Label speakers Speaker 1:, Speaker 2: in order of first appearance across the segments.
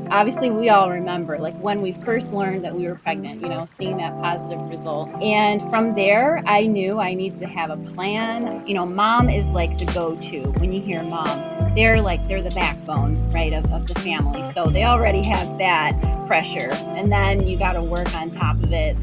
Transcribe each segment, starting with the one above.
Speaker 1: Obviously we all remember like when we first learned that we were pregnant, seeing that positive result. And from there, I knew I needed to have a plan. Mom is like the go-to. When you hear mom, they're the backbone, right, of the family. So they already have that pressure. And then you got to work on top of it.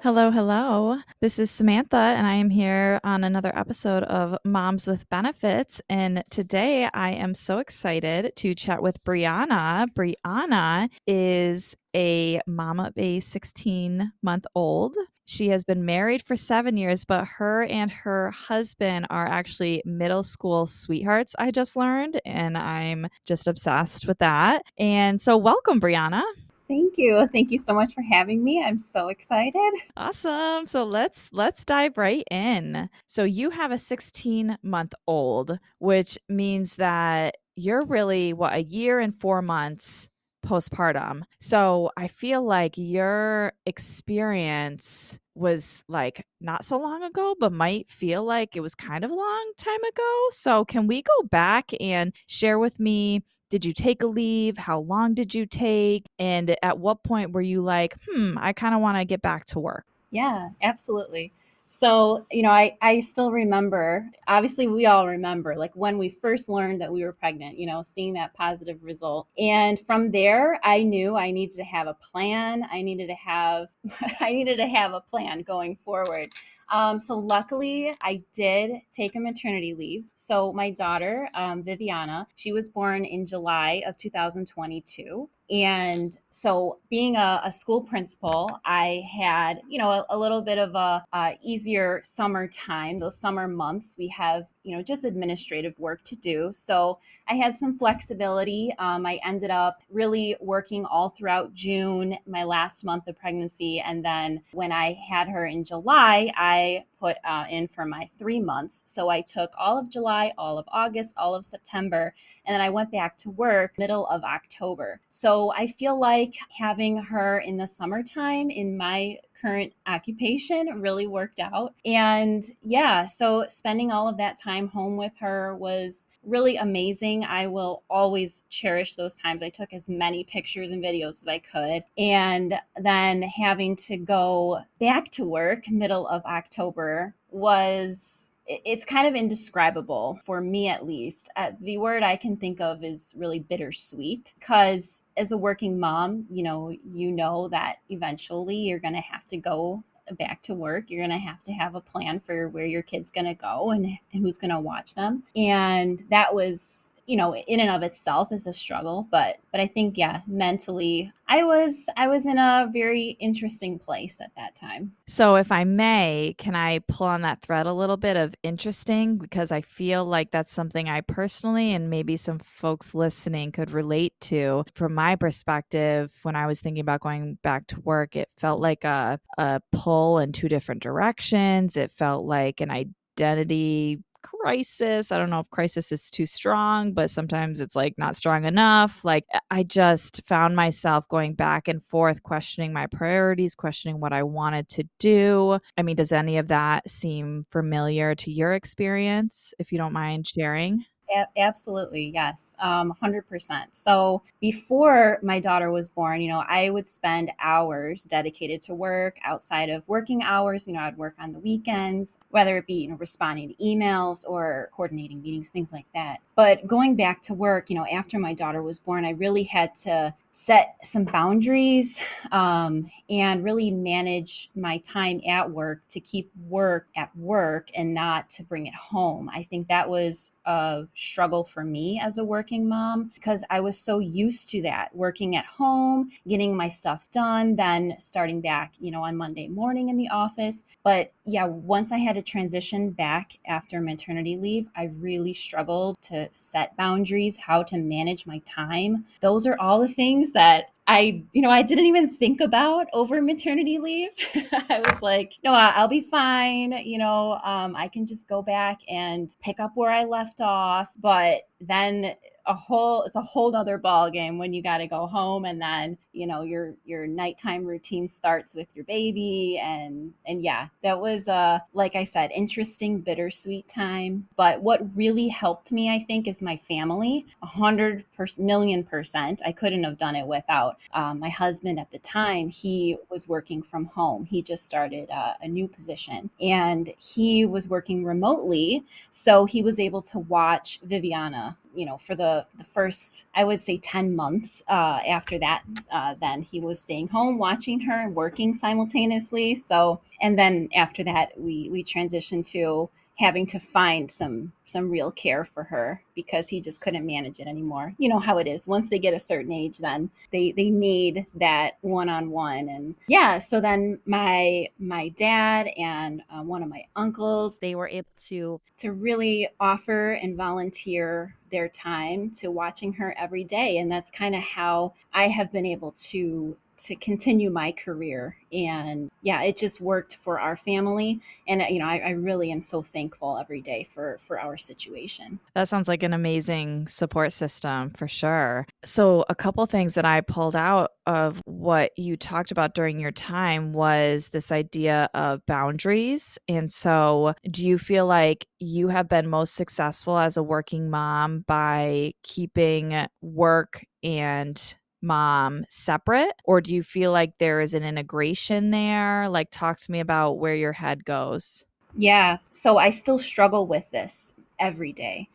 Speaker 2: Hello, hello. This is Samantha, and I am here on another episode of Moms with Benefits. And today I am so excited to chat with Brianna. Brianna is a mom of a 16-month-old. She has been married for 7 years, but her and her husband are actually middle school sweethearts, I just learned, and I'm just obsessed with that. And so, welcome, Brianna.
Speaker 1: Thank you. Thank you so much for having me. I'm so excited.
Speaker 2: Awesome. So let's dive right in. So you have a 16-month-old, which means that you're really a year and 4 months postpartum. So I feel like your experience was like not so long ago, but might feel like it was kind of a long time ago. So can we go back and share with me, did you take a leave? How long did you take? And at what point were you like, I kind of want to get back to work?
Speaker 1: Yeah, absolutely. So, I still remember, obviously, we all remember, like when we first learned that we were pregnant, seeing that positive result. And from there, I knew I needed to have a plan. I needed to have, I needed to have a plan going forward. So luckily, I did take a maternity leave. So my daughter, Viviana, she was born in July of 2022. And so, being a school principal, I had, a little bit of a easier summer time. Those summer months, we have, just administrative work to do. So, I had some flexibility. I ended up really working all throughout June, my last month of pregnancy. And then when I had her in July, I put in for my 3 months. So, I took all of July, all of August, all of September, and then I went back to work middle of October. So I feel like having her in the summertime in my current occupation really worked out. And yeah, so spending all of that time home with her was really amazing. I will always cherish those times. I took as many pictures and videos as I could. And then having to go back to work middle of October was, it's kind of indescribable for me, at least. The word I can think of is really bittersweet, because as a working mom, you know that eventually you're going to have to go back to work. You're going to have a plan for where your kid's going to go and who's going to watch them. And that was, in and of itself is a struggle, but I think, yeah, mentally I was in a very interesting place at that time.
Speaker 2: So, if I may, can I pull on that thread a little bit of interesting? Because I feel like that's something I personally and maybe some folks listening could relate to. From my perspective, when I was thinking about going back to work, it felt like a pull in two different directions. It felt like an identity crisis. I don't know if crisis is too strong, but sometimes it's like not strong enough. Like I just found myself going back and forth, questioning my priorities, questioning what I wanted to do. I mean, does any of that seem familiar to your experience, if you don't mind sharing?
Speaker 1: Absolutely, yes, 100%. So before my daughter was born, I would spend hours dedicated to work outside of working hours. I'd work on the weekends, whether it be, responding to emails or coordinating meetings, things like that. But going back to work, after my daughter was born, I really had to set some boundaries, and really manage my time at work to keep work at work and not to bring it home. I think that was a struggle for me as a working mom, because I was so used to that, working at home, getting my stuff done, then starting back, on Monday morning in the office. But yeah, once I had to transition back after maternity leave, I really struggled to set boundaries, how to manage my time. Those are all the things that I didn't even think about over maternity leave. I was like, no, I'll be fine. I can just go back and pick up where I left off. But then it's a whole other ball game when you got to go home, and then your nighttime routine starts with your baby. And yeah, that was like I said, interesting, bittersweet time. But what really helped me, I think, is my family. 100 million%. I couldn't have done it without my husband. At the time, he was working from home. He just started a new position, and he was working remotely, so he was able to watch Viviana, for the first, I would say, 10 months. After that, then he was staying home, watching her and working simultaneously. So, and then after that, we transitioned to having to find some real care for her because he just couldn't manage it anymore. You know how it is. Once they get a certain age, then they need that one-on-one. And yeah, so then my dad and one of my uncles, they were able to really offer and volunteer their time to watching her every day. And that's kind of how I have been able to continue my career. And yeah, it just worked for our family. And I really am so thankful every day for our situation.
Speaker 2: That sounds like an amazing support system for sure. So, a couple things that I pulled out of what you talked about during your time was this idea of boundaries. And so, do you feel like you have been most successful as a working mom by keeping work and mom separate? Or do you feel like there is an integration there? Like, talk to me about where your head goes.
Speaker 1: Yeah. So I still struggle with this every day.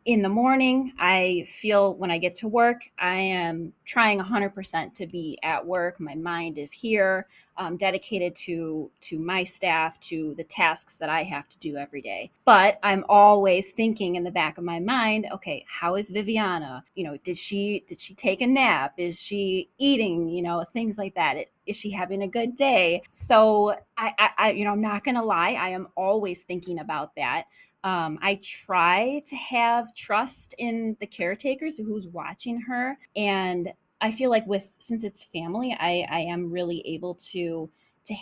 Speaker 1: In the morning, I feel when I get to work, I am trying 100% to be at work. My mind is here, dedicated to my staff, to the tasks that I have to do every day. But I'm always thinking in the back of my mind, okay, how is Viviana? Did she take a nap? Is she eating? Things like that. Is she having a good day? So I'm not gonna lie, I am always thinking about that. I try to have trust in the caretakers who's watching her, and I feel like since it's family, I am really able to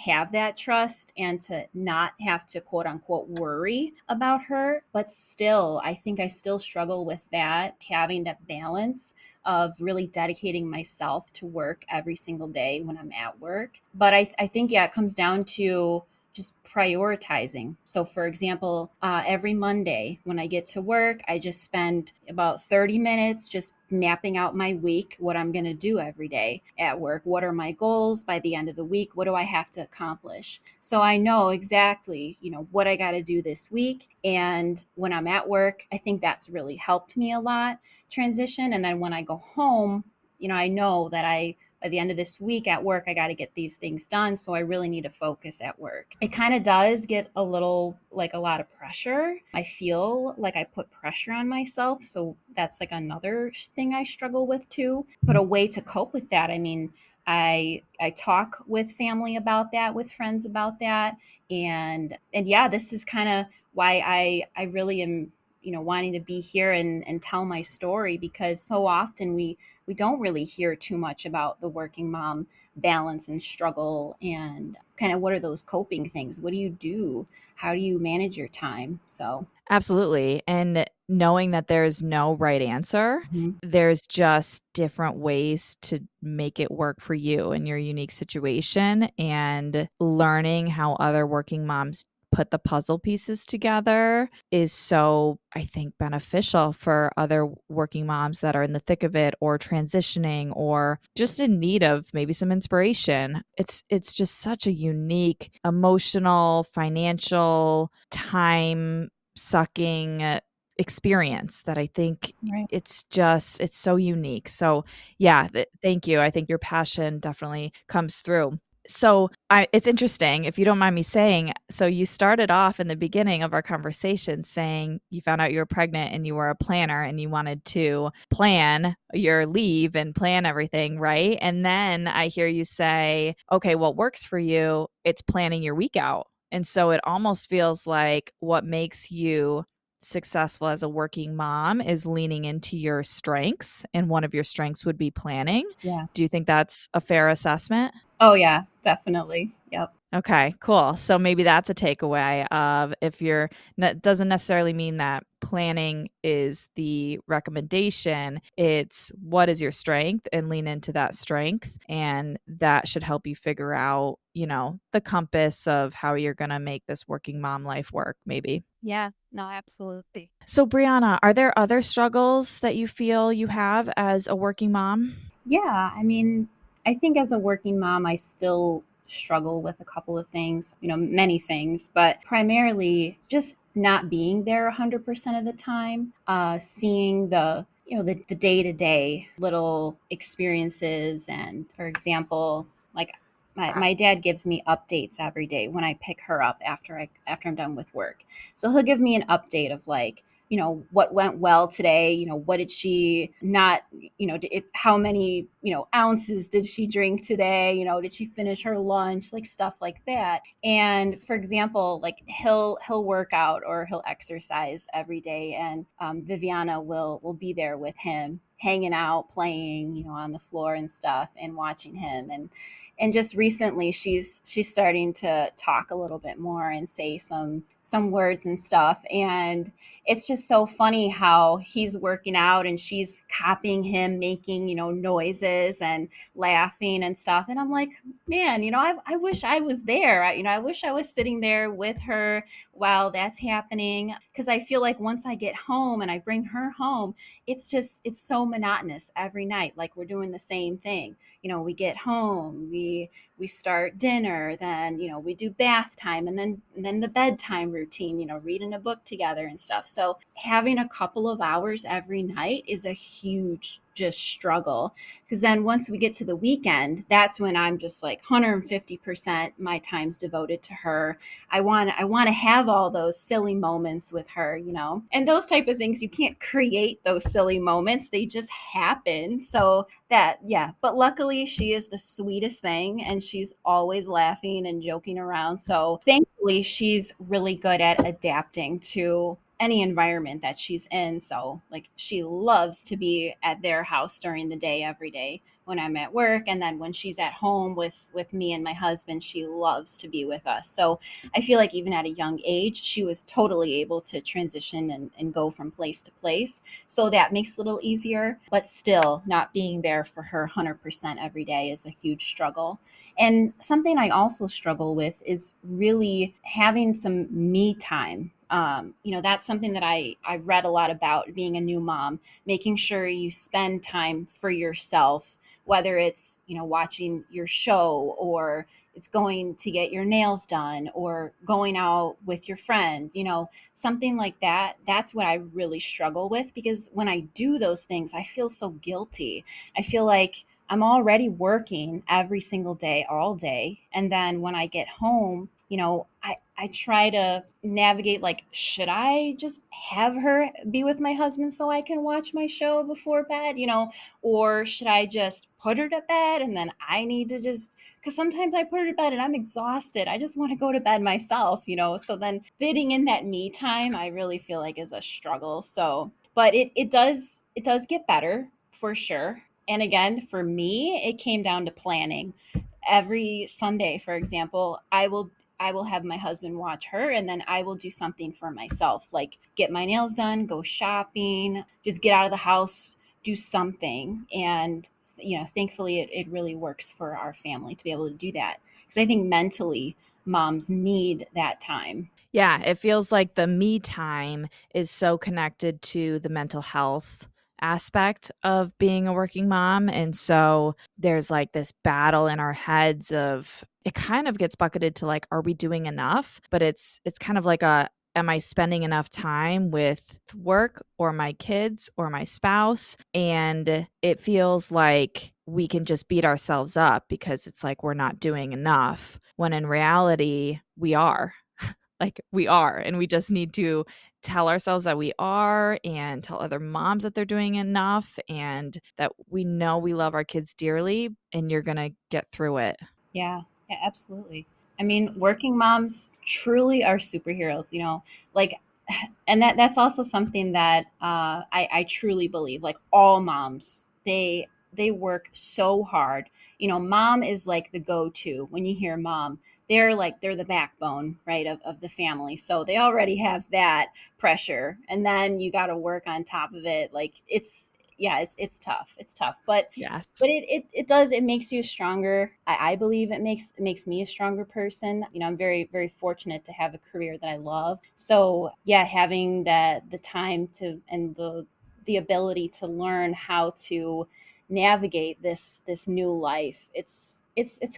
Speaker 1: have that trust and to not have to quote unquote worry about her. But still, I think I still struggle with that, having that balance of really dedicating myself to work every single day when I'm at work. But I think, yeah, it comes down to just prioritizing. So, for example, every Monday when I get to work, I just spend about 30 minutes just mapping out my week, what I'm going to do every day at work. What are my goals by the end of the week? What do I have to accomplish? So I know exactly, what I got to do this week. And when I'm at work, I think that's really helped me a lot transition. And then when I go home, I know that by the end of this week at work, I got to get these things done. So I really need to focus at work. It kind of does get a little like a lot of pressure. I feel like I put pressure on myself. So that's like another thing I struggle with too. But a way to cope with that, I mean, I talk with family about that, with friends about that. And yeah, this is kind of why I really am, wanting to be here and tell my story, because so often we don't really hear too much about the working mom balance and struggle, and kind of what are those coping things? What do you do? How do you manage your time? So,
Speaker 2: Absolutely. And knowing that there's no right answer,
Speaker 1: mhm.
Speaker 2: there's just different ways to make it work for you in your unique situation, and learning how other working moms put the puzzle pieces together is so, I think, beneficial for other working moms that are in the thick of it or transitioning or just in need of maybe some inspiration. It's just such a unique emotional, financial, time sucking experience that I think
Speaker 1: Right.
Speaker 2: it's so unique. So, yeah, thank you. I think your passion definitely comes through. So, it's interesting, if you don't mind me saying, so you started off in the beginning of our conversation saying you found out you were pregnant and you were a planner and you wanted to plan your leave and plan everything, right? And then I hear you say, okay, what works for you? It's planning your week out. And so it almost feels like what makes you successful as a working mom is leaning into your strengths, and one of your strengths would be planning.
Speaker 1: Yeah.
Speaker 2: Do you think that's a fair assessment?
Speaker 1: Oh yeah, definitely. Yep.
Speaker 2: Okay, cool. So maybe that's a takeaway of if you're doesn't necessarily mean that planning is the recommendation. It's what is your strength and lean into that strength. And that should help you figure out, the compass of how you're going to make this working mom life work, maybe.
Speaker 3: Yeah, no, absolutely.
Speaker 2: So, Brianna, are there other struggles that you feel you have as a working mom?
Speaker 1: Yeah, I mean, I think as a working mom, I still struggle with a couple of things, many things, but primarily just not being there 100% of the time, seeing the day-to-day little experiences. And for example, like my dad gives me updates every day when I pick her up after I'm done with work. So he'll give me an update of like, what went well today, what did she not, how many, ounces did she drink today, did she finish her lunch, like stuff like that. And for example, like he'll work out or he'll exercise every day, and Viviana will be there with him, hanging out, playing, on the floor and stuff, and watching him. And just recently she's starting to talk a little bit more and say some words and stuff. And it's just so funny how he's working out and she's copying him, making, noises and laughing and stuff. And I'm like, man, I wish I was there. I wish I was sitting there with her while that's happening. Cause I feel like once I get home and I bring her home, it's so monotonous every night. Like we're doing the same thing. We get home, we start dinner, then we do bath time, and then the bedtime routine, reading a book together and stuff. So having a couple of hours every night is a huge just struggle, because then once we get to the weekend, that's when I'm just like 150% my time's devoted to her. I want to have all those silly moments with her, and those type of things. You can't create those silly moments, they just happen. So that, yeah, but luckily she is the sweetest thing and she's always laughing and joking around. So thankfully she's really good at adapting to any environment that she's in. So like she loves to be at their house during the day every day when I'm at work, and then when she's at home with me and my husband, she loves to be with us. So I feel like even at a young age she was totally able to transition and go from place to place. So that makes it a little easier, but still not being there for her 100% every day is a huge struggle. And something I also struggle with is really having some me time. That's something that I read a lot about being a new mom, making sure you spend time for yourself, whether it's, watching your show, or it's going to get your nails done, or going out with your friend, something like that. That's what I really struggle with, because when I do those things, I feel so guilty. I feel like I'm already working every single day, all day. And then when I get home, I try to navigate like, should I just have her be with my husband so I can watch my show before bed, or should I just put her to bed and then I need to just, because sometimes I put her to bed and I'm exhausted. I just want to go to bed myself, So then fitting in that me time, I really feel like is a struggle. So, but it does get better for sure. And again, for me, it came down to planning. Every Sunday, for example, I will have my husband watch her, and then I will do something for myself, like get my nails done, go shopping, just get out of the house, do something. And thankfully it really works for our family to be able to do that, because I think mentally moms need that time.
Speaker 2: Yeah, it feels like the me time is so connected to the mental health aspect of being a working mom. And so there's like this battle in our heads of it kind of gets bucketed to like, are we doing enough? But it's kind of like a am I spending enough time with work or my kids or my spouse? And it feels like we can just beat ourselves up because it's like we're not doing enough when in reality we are. Like we are, and we just need to tell ourselves that we are and tell other moms that they're doing enough and that we know we love our kids dearly and you're going to get through it.
Speaker 1: Yeah, yeah, absolutely. I mean, working moms truly are superheroes, like, and that's also something that I truly believe. Like all moms, they work so hard. Mom is like the go-to when you hear mom. they're the backbone, right, of the family. So they already have that pressure. And then you got to work on top of it. Like yeah, it's tough. It's tough. But
Speaker 2: Yes.
Speaker 1: it does, it makes you stronger. I believe it makes me a stronger person. I'm very, very fortunate to have a career that I love. So yeah, having the time to, and the ability to learn how to navigate this new life. It's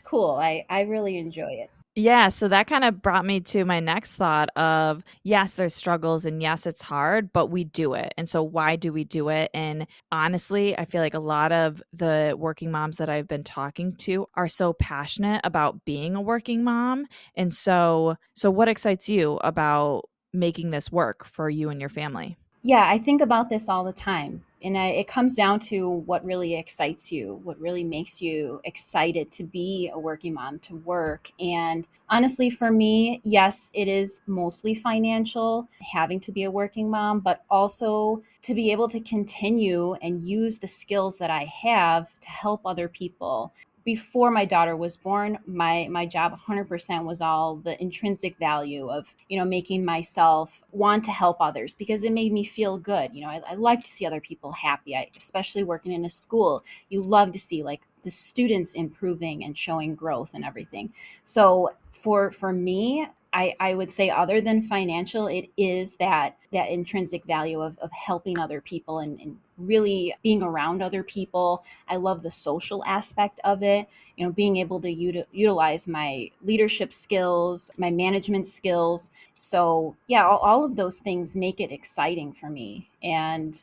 Speaker 1: cool. I really enjoy it.
Speaker 2: Yeah, so that kind of brought me to my next thought of yes, there's struggles and yes, it's hard, but we do it. And so why do we do it? And honestly, I feel like a lot of the working moms that I've been talking to are so passionate about being a working mom. And so what excites you about making this work for you and your family?
Speaker 1: Yeah, I think about this all the time. And it comes down to what really excites you, what really makes you excited to be a working mom, to work. And honestly, for me, yes, it is mostly financial, having to be a working mom, but also to be able to continue and use the skills that I have to help other people. Before my daughter was born, my job 100% was all the intrinsic value of, making myself want to help others because it made me feel good. I like to see other people happy. Especially working in a school, you love to see like the students improving and showing growth and everything. So for me, I would say other than financial, it is that intrinsic value of helping other people, and really being around other people. I love the social aspect of it, being able to utilize my leadership skills, my management skills. So yeah, all of those things make it exciting for me. And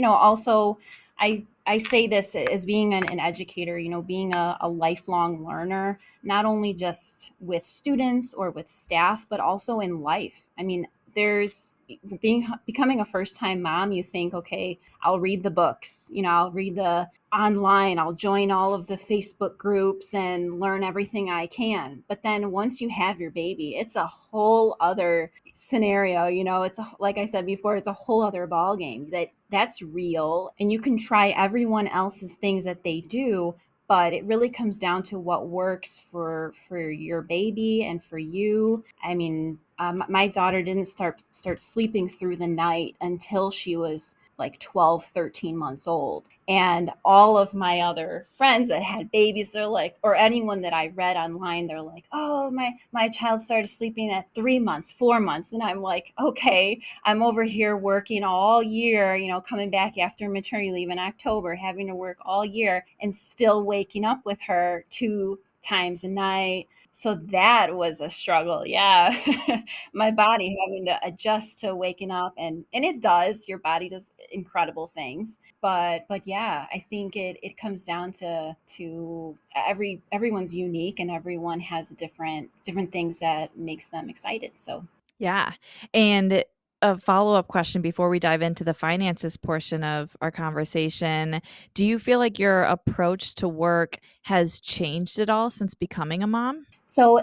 Speaker 1: also, I say this as being an educator, being a lifelong learner, not only just with students or with staff, but also in life. I mean, there's becoming a first time mom, you think, okay, I'll read the books, I'll read the online, I'll join all of the Facebook groups and learn everything I can. But then once you have your baby, it's a whole other scenario. It's like I said before, it's a whole other ball game. That's real, and you can try everyone else's things that they do, but it really comes down to what works for your baby and for you. I mean, my daughter didn't start sleeping through the night until she was like 12, 13 months old. And all of my other friends that had babies, they're like, or anyone that I read online, they're like, oh, my child started sleeping at 3 months, 4 months. And I'm like, okay, I'm over here working all year, coming back after maternity leave in October, having to work all year and still waking up with her 2 times a night. So that was a struggle. Yeah. My body having to adjust to waking up, and it does. Your body does incredible things. But yeah, I think it comes down to everyone's unique, and everyone has different things that makes them excited. So
Speaker 2: Yeah. And a follow-up question before we dive into the finances portion of our conversation. Do you feel like your approach to work has changed at all since becoming a mom?
Speaker 1: So,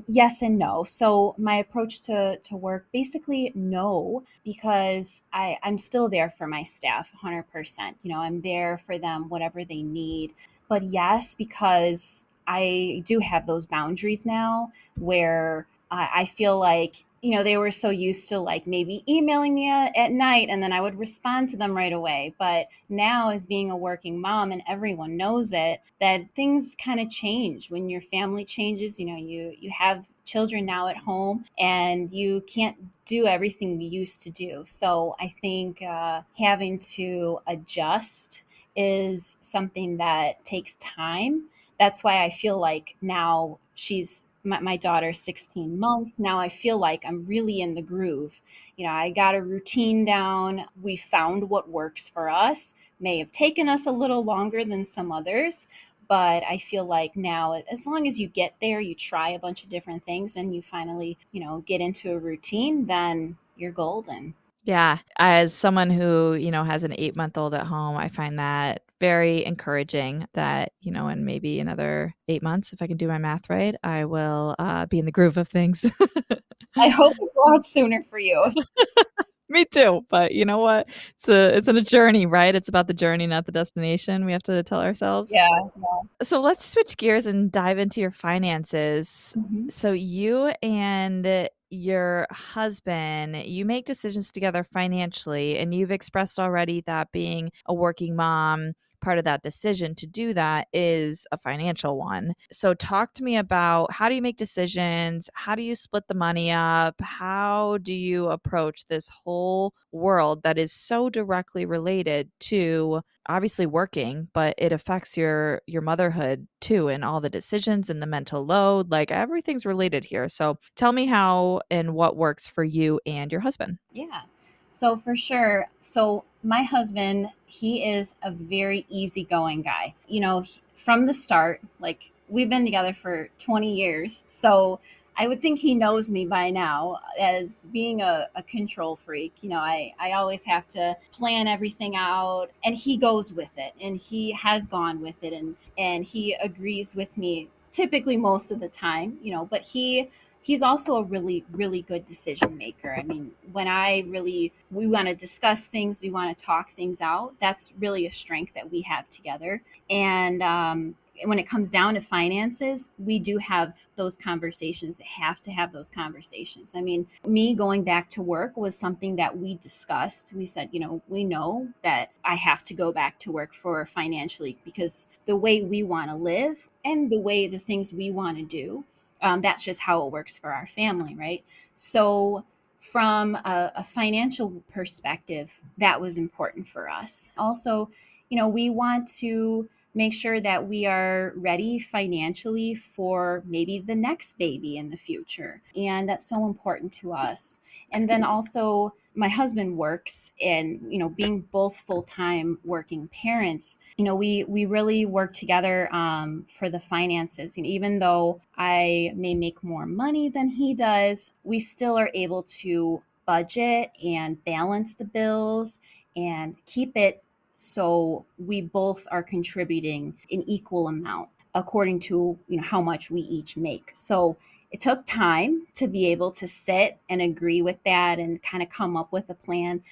Speaker 1: yes and no. So, my approach to work, basically, no, because I'm still there for my staff 100%. I'm there for them, whatever they need. But yes, because I do have those boundaries now where I feel like, they were so used to like maybe emailing me at night and then I would respond to them right away. But now, as being a working mom, and everyone knows it, that things kind of change when your family changes. You have children now at home, and you can't do everything you used to do. So I think having to adjust is something that takes time. That's why I feel like now my daughter's 16 months. Now I feel like I'm really in the groove. I got a routine down. We found what works for us. May have taken us a little longer than some others, but I feel like now, as long as you get there, you try a bunch of different things, and you finally, get into a routine, then you're golden.
Speaker 2: Yeah, as someone who, has an 8-month-old at home, I find that very encouraging that, in maybe another 8 months, if I can do my math right, I will, be in the groove of things.
Speaker 1: I hope it's a lot sooner for you.
Speaker 2: Me too. But you know what? It's a journey, right? It's about the journey, not the destination. We have to tell ourselves.
Speaker 1: Yeah.
Speaker 2: So let's switch gears and dive into your finances.
Speaker 1: Mhm.
Speaker 2: So you and your husband, you make decisions together financially, and you've expressed already that being a working mom, part of that decision to do that is a financial one. So talk to me about, how do you make decisions? How do you split the money up? How do you approach this whole world that is so directly related to obviously working, but it affects your motherhood too, and all the decisions and the mental load, like everything's related here. So tell me how and what works for you and your husband.
Speaker 1: Yeah. So for sure. So my husband, he is a very easygoing guy. From the start, like we've been together for 20 years. So I would think he knows me by now as being a control freak. I always have to plan everything out, and he goes with it, and he has gone with it, and he agrees with me typically most of the time, but he's also a really really good decision maker. I mean, when we want to discuss things, we want to talk things out, that's really a strength that we have together. And when it comes down to finances, we do have those conversations, have to have those conversations. I mean, me going back to work was something that we discussed. We said, we know that I have to go back to work for financially, because the way we want to live and the things we want to do, that's just how it works for our family, right? So, from a financial perspective, that was important for us. Also, we want to make sure that we are ready financially for maybe the next baby in the future. And that's so important to us. And then also, my husband works, and being both full-time working parents, we really work together for the finances. Even though I may make more money than he does, we still are able to budget and balance the bills and keep it so we both are contributing an equal amount according to how much we each make. So it took time to be able to sit and agree with that and kind of come up with a plan.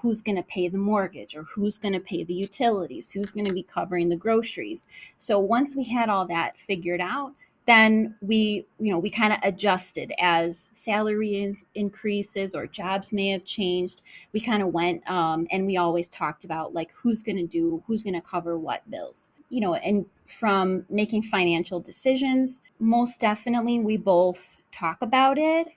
Speaker 1: Who's going to pay the mortgage, or who's going to pay the utilities, who's going to be covering the groceries. So once we had all that figured out, then we kind of adjusted as salary increases or jobs may have changed. We kind of went, and we always talked about like who's going to cover what bills. And from making financial decisions, most definitely we both talk about it,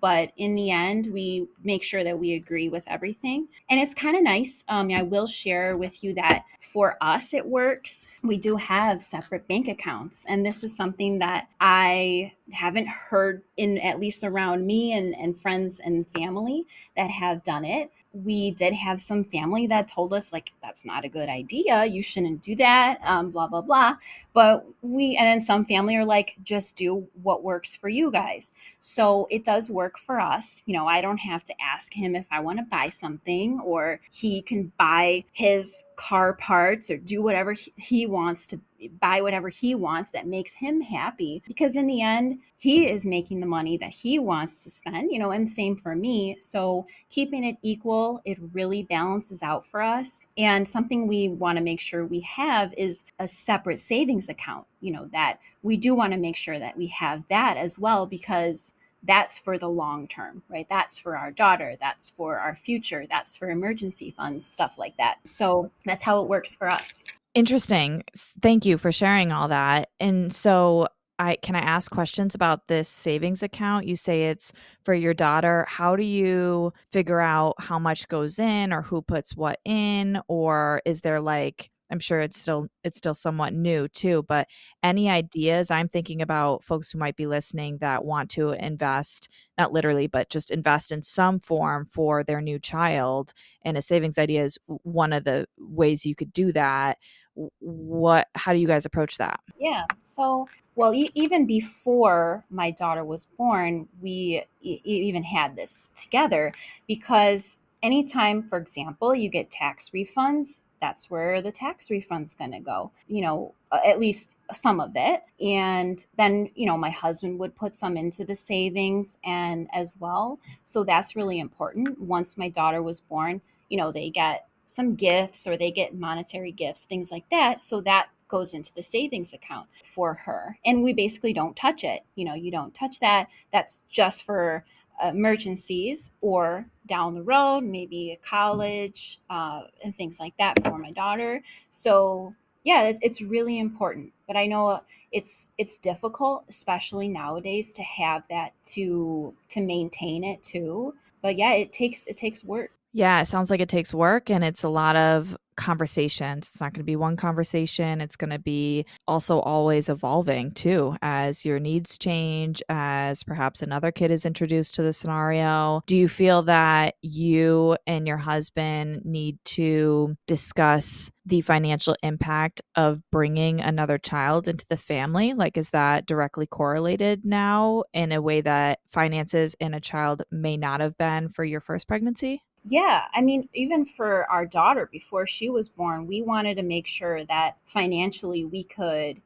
Speaker 1: but in the end, we make sure that we agree with everything. And it's kind of nice. I will share with you that for us, it works. We do have separate bank accounts. And this is something that I haven't heard, in at least around me and friends and family that have done it. We did have some family that told us, like, that's not a good idea, you shouldn't do that, blah blah blah. And then some family are like, just do what works for you guys. So it does work for us. I don't have to ask him if I want to buy something, or he can buy his car parts or do whatever he wants to buy, whatever he wants that makes him happy, because in the end he is making the money that he wants to spend, and same for me. So keeping it equal, it really balances out for us. And something we want to make sure we have is a separate savings account, that we do want to make sure that we have that as well, because that's for the long term, right? That's for our daughter, that's for our future, that's for emergency funds, stuff like that. So that's how it works for us.
Speaker 2: Interesting. Thank you for sharing all that. And so I ask questions about this savings account? You say it's for your daughter. How do you figure out how much goes in, or who puts what in? Or is there, like, I'm sure it's still somewhat new too, but any ideas? I'm thinking about folks who might be listening that want to invest, not literally, but just invest in some form for their new child. And a savings idea is one of the ways you could do that. How do you guys approach that?
Speaker 1: Yeah. So, well, even before my daughter was born, we even had this together, because anytime, for example, you get tax refunds, that's where the tax refund's going to go, at least some of it. And then, my husband would put some into the savings and as well. So that's really important. Once my daughter was born, they get some gifts or they get monetary gifts, things like that. So that goes into the savings account for her. And we basically don't touch it. You don't touch that. That's just for emergencies or down the road, maybe college and things like that for my daughter. So yeah, it's really important. But I know it's difficult, especially nowadays, to have that to maintain it too. But yeah, it takes work.
Speaker 2: Yeah, it sounds like it takes work and it's a lot of conversations. It's not going to be one conversation. It's going to be also always evolving too as your needs change, as perhaps another kid is introduced to the scenario. Do you feel that you and your husband need to discuss the financial impact of bringing another child into the family? Like, is that directly correlated now in a way that finances in a child may not have been for your first pregnancy?
Speaker 1: Yeah, I mean, even for our daughter before she was born, we wanted to make sure that financially we could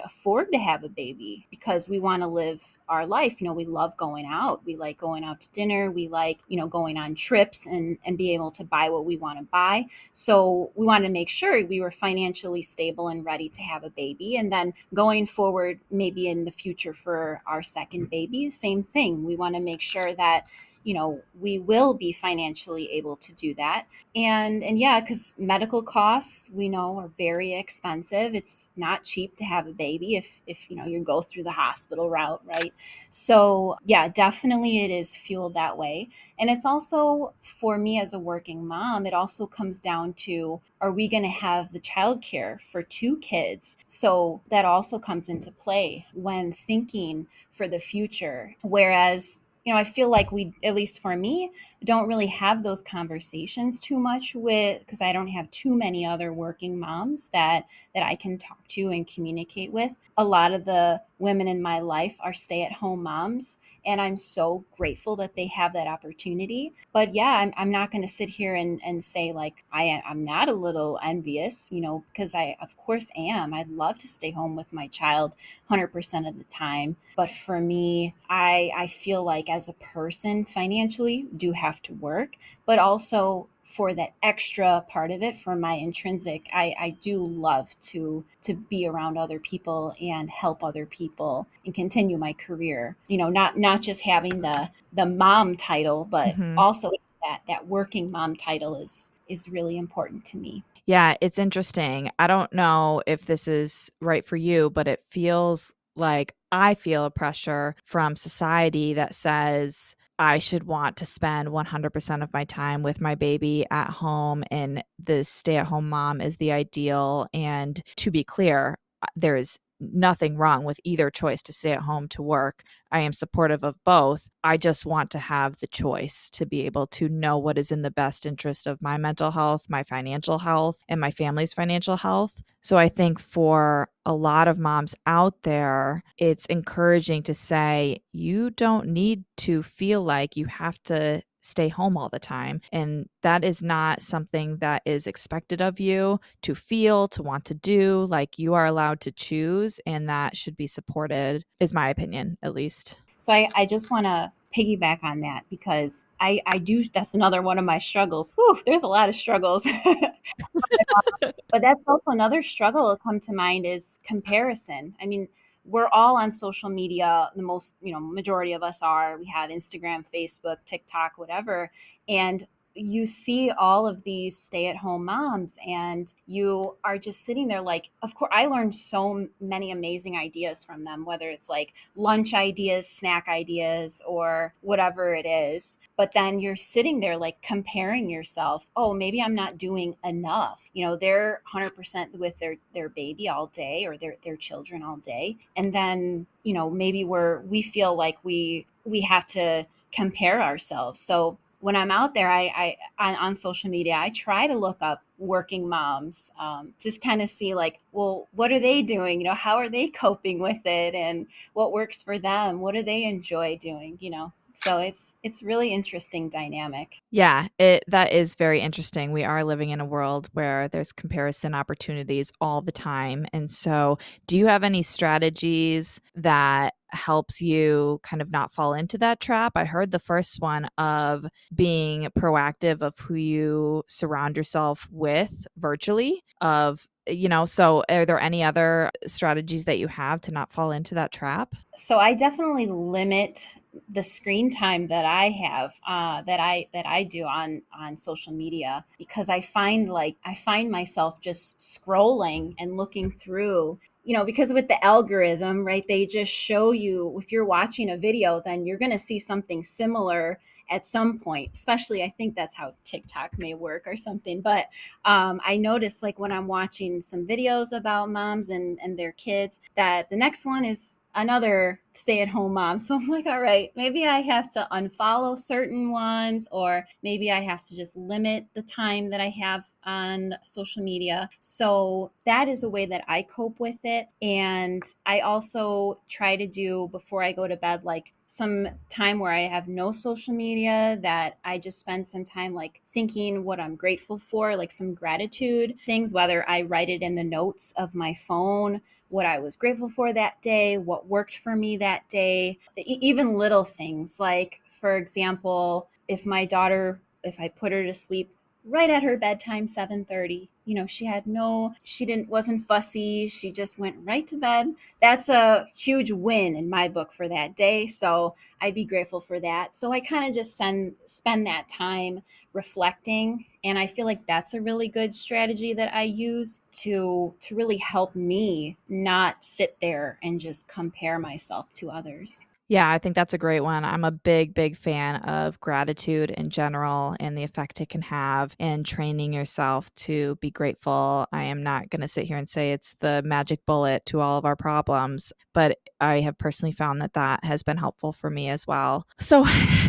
Speaker 1: afford to have a baby because we want to live our life. We love going out. We like going out to dinner. We like, going on trips and be able to buy what we want to buy. So we wanted to make sure we were financially stable and ready to have a baby. And then going forward, maybe in the future for our second baby, same thing. We want to make sure that we will be financially able to do that. And yeah, because medical costs we know are very expensive. It's not cheap to have a baby if you go through the hospital route, right? So yeah, definitely it is fueled that way. And it's also, for me as a working mom, it also comes down to, are we going to have the childcare for two kids? So that also comes into play when thinking for the future. Whereas I feel like we, at least for me, don't really have those conversations too much with, because I don't have too many other working moms that I can talk to and communicate with. A lot of the women in my life are stay-at-home moms, and I'm so grateful that they have that opportunity. But yeah, I'm not going to sit here and say like I'm not a little envious, because I of course am. I'd love to stay home with my child 100% of the time. But for me, I feel like as a person financially do have to work, but also for that extra part of it, for my intrinsic, I do love to be around other people and help other people and continue my career. Not just having the mom title, but
Speaker 2: Mhm.
Speaker 1: also that working mom title is really important to me.
Speaker 2: Yeah, it's interesting. I don't know if this is right for you, but it feels like I feel a pressure from society that says I should want to spend 100% of my time with my baby at home, and the stay at home mom is the ideal. And to be clear, there is nothing wrong with either choice to stay at home to work. I am supportive of both. I just want to have the choice to be able to know what is in the best interest of my mental health, my financial health, and my family's financial health. So I think for a lot of moms out there, it's encouraging to say, you don't need to feel like you have to stay home all the time. And that is not something that is expected of you to feel, to want to do. Like, you are allowed to choose, and that should be supported, is my opinion, at least.
Speaker 1: So I just want to piggyback on that because I do, that's another one of my struggles. Whew, there's a lot of struggles. But that's also another struggle that come to mind is comparison. I mean, we're all on social media. The most, majority of us are. We have Instagram, Facebook, TikTok, whatever. And you see all of these stay-at-home moms and you are just sitting there like, of course, I learned so many amazing ideas from them, whether it's like lunch ideas, snack ideas, or whatever it is. But then you're sitting there like comparing yourself. Oh, maybe I'm not doing enough. They're 100% with their baby all day or their children all day. And then, maybe we feel like we have to compare ourselves. So when I'm out there, on social media, I try to look up working moms, just kind of see like, well, what are they doing? How are they coping with it, and what works for them? What do they enjoy doing? So it's really interesting dynamic.
Speaker 2: Yeah, that is very interesting. We are living in a world where there's comparison opportunities all the time. And so, do you have any strategies that helps you kind of not fall into that trap? I heard the first one of being proactive of who you surround yourself with virtually so are there any other strategies that you have to not fall into that trap?
Speaker 1: So I definitely limit the screen time that I have, that I do on social media, because I find myself just scrolling and looking through, because with the algorithm, right, they just show you, if you're watching a video, then you're going to see something similar at some point. Especially, I think that's how TikTok may work or something. But I notice, like, when I'm watching some videos about moms and their kids, that the next one is another stay-at-home mom. So I'm like, all right, maybe I have to unfollow certain ones, or maybe I have to just limit the time that I have on social media. So that is a way that I cope with it. And I also try to do, before I go to bed, like some time where I have no social media, that I just spend some time like thinking what I'm grateful for, like some gratitude things, whether I write it in the notes of my phone, what I was grateful for that day, what worked for me that day, even little things. Like, for example, if I put her to sleep right at her bedtime, 7:30, she didn't wasn't fussy, she just went right to bed. That's a huge win in my book for that day. So I'd be grateful for that. So I kind of just spend that time reflecting, and I feel like that's a really good strategy that I use to really help me not sit there and just compare myself to others.
Speaker 2: Yeah, I think that's a great one. I'm a big, big fan of gratitude in general and the effect it can have in training yourself to be grateful. I am not going to sit here and say it's the magic bullet to all of our problems, but I have personally found that that has been helpful for me as well. So,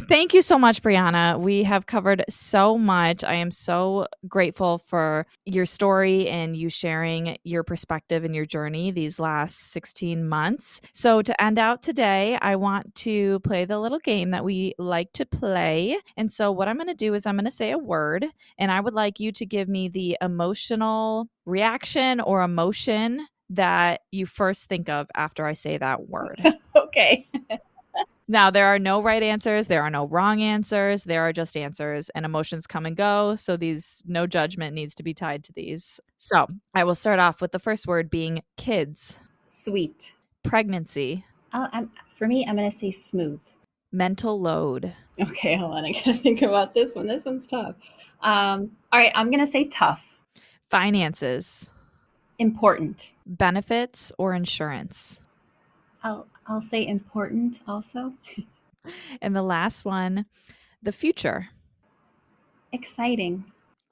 Speaker 2: thank you so much, Brianna. We have covered so much. I am so grateful for your story and you sharing your perspective and your journey these last 16 months. So, to end out today, I want to play the little game that we like to play. And so, what I'm going to do is I'm going to say a word, and I would like you to give me the emotional reaction or emotion that you first think of after I say that word.
Speaker 1: Okay.
Speaker 2: Now, there are no right answers, there are no wrong answers, there are just answers, and emotions come and go. So, no judgment needs to be tied to these. So, I will start off with the first word being kids,
Speaker 1: Sweet.
Speaker 2: pregnancy,
Speaker 1: For me, I'm going to say smooth.
Speaker 2: mental load,
Speaker 1: Okay, hold on. I got to think about this one. This one's tough. All right, I'm going to say tough.
Speaker 2: finances,
Speaker 1: Important.
Speaker 2: benefits, or insurance.
Speaker 1: I'll say important also.
Speaker 2: And the last one, the future.
Speaker 1: Exciting.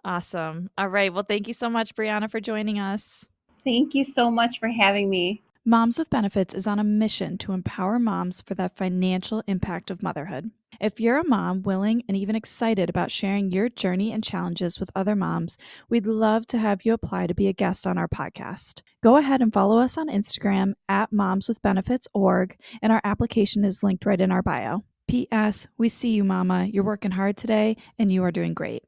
Speaker 2: Awesome. All right. Well, thank you so much, Brianna, for joining us.
Speaker 1: Thank you so much for having me.
Speaker 2: Moms with Benefits is on a mission to empower moms for the financial impact of motherhood. If you're a mom willing and even excited about sharing your journey and challenges with other moms, we'd love to have you apply to be a guest on our podcast. Go ahead and follow us on Instagram at momswithbenefits.org, and our application is linked right in our bio. P.S. We see you, Mama. You're working hard today, and you are doing great.